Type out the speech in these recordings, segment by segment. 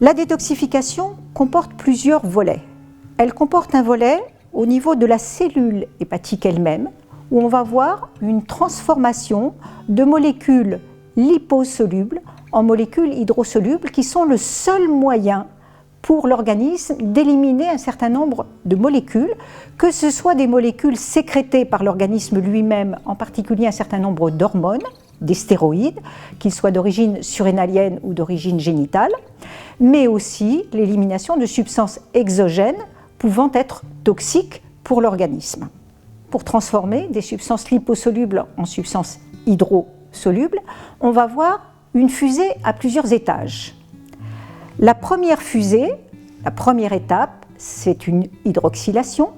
La détoxification comporte plusieurs volets. Elle comporte un volet au niveau de la cellule hépatique elle-même, où on va voir une transformation de molécules liposolubles en molécules hydrosolubles qui sont le seul moyen pour l'organisme d'éliminer un certain nombre de molécules, que ce soit des molécules sécrétées par l'organisme lui-même, en particulier un certain nombre d'hormones, des stéroïdes, qu'ils soient d'origine surrénalienne ou d'origine génitale, mais aussi l'élimination de substances exogènes pouvant être toxiques pour l'organisme. Pour transformer des substances liposolubles en substances hydrosolubles, on va voir une fusée à plusieurs étages. La première fusée, la première étape, c'est une hydroxylation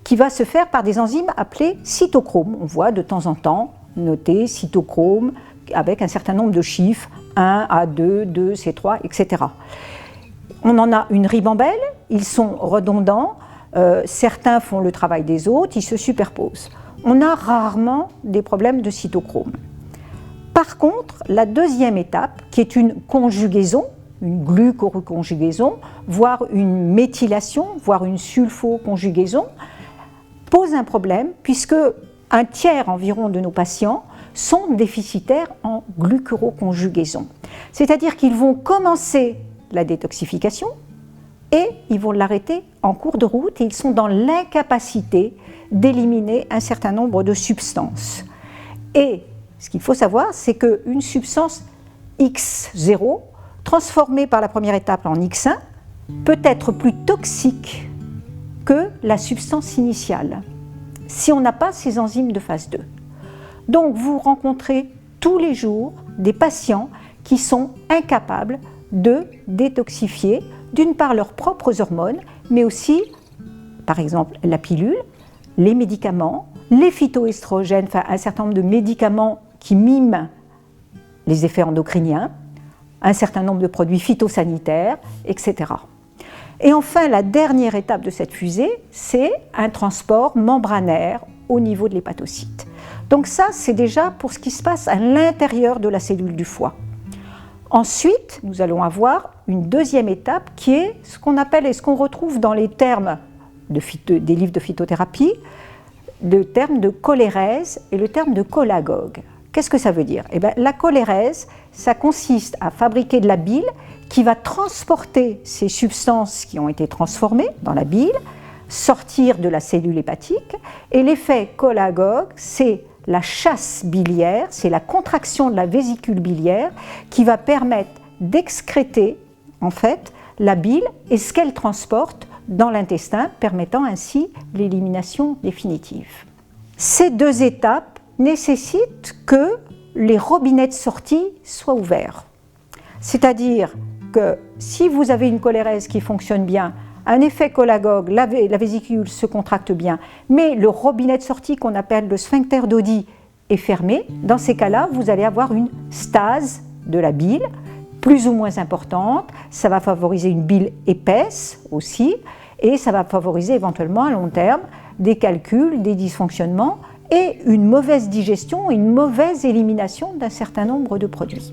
qui va se faire par des enzymes appelées cytochromes. On voit de temps en temps noté cytochrome avec un certain nombre de chiffres, 1, A2, 2, C3, etc. On en a une ribambelle, ils sont redondants, certains font le travail des autres, ils se superposent. On a rarement des problèmes de cytochrome. Par contre, la deuxième étape, qui est une conjugaison, une glucoconjugaison, voire une méthylation, voire une sulfoconjugaison, pose un problème puisque un tiers environ de nos patients sont déficitaires en glucuroconjugaison. C'est-à-dire qu'ils vont commencer la détoxification et ils vont l'arrêter en cours de route et ils sont dans l'incapacité d'éliminer un certain nombre de substances. Et ce qu'il faut savoir, c'est qu'une substance X0, transformée par la première étape en X1, peut être plus toxique que la substance initiale, si on n'a pas ces enzymes de phase 2. Donc vous rencontrez tous les jours des patients qui sont incapables de détoxifier, d'une part leurs propres hormones, mais aussi, par exemple, la pilule, les médicaments, les phytoestrogènes, enfin un certain nombre de médicaments qui miment les effets endocriniens, un certain nombre de produits phytosanitaires, etc. Et enfin, la dernière étape de cette fusée, c'est un transport membranaire au niveau de l'hépatocyte. Donc ça, c'est déjà pour ce qui se passe à l'intérieur de la cellule du foie. Ensuite, nous allons avoir une deuxième étape qui est ce qu'on appelle et ce qu'on retrouve dans les termes des livres de phytothérapie, le terme de cholérèse et le terme de cholagogue. Qu'est-ce que ça veut dire ? Eh bien, la cholérèse, ça consiste à fabriquer de la bile qui va transporter ces substances qui ont été transformées dans la bile, sortir de la cellule hépatique, et l'effet cholagogue, c'est la chasse biliaire, c'est la contraction de la vésicule biliaire qui va permettre d'excréter en fait la bile et ce qu'elle transporte dans l'intestin, permettant ainsi l'élimination définitive. Ces deux étapes nécessitent que les robinets de sortie soient ouverts. C'est-à-dire que si vous avez une cholérèse qui fonctionne bien, un effet cholagogue, la vésicule se contracte bien, mais le robinet de sortie qu'on appelle le sphincter d'Oddi est fermé, dans ces cas-là, vous allez avoir une stase de la bile, plus ou moins importante, ça va favoriser une bile épaisse aussi, et ça va favoriser éventuellement à long terme des calculs, des dysfonctionnements et une mauvaise digestion, une mauvaise élimination d'un certain nombre de produits.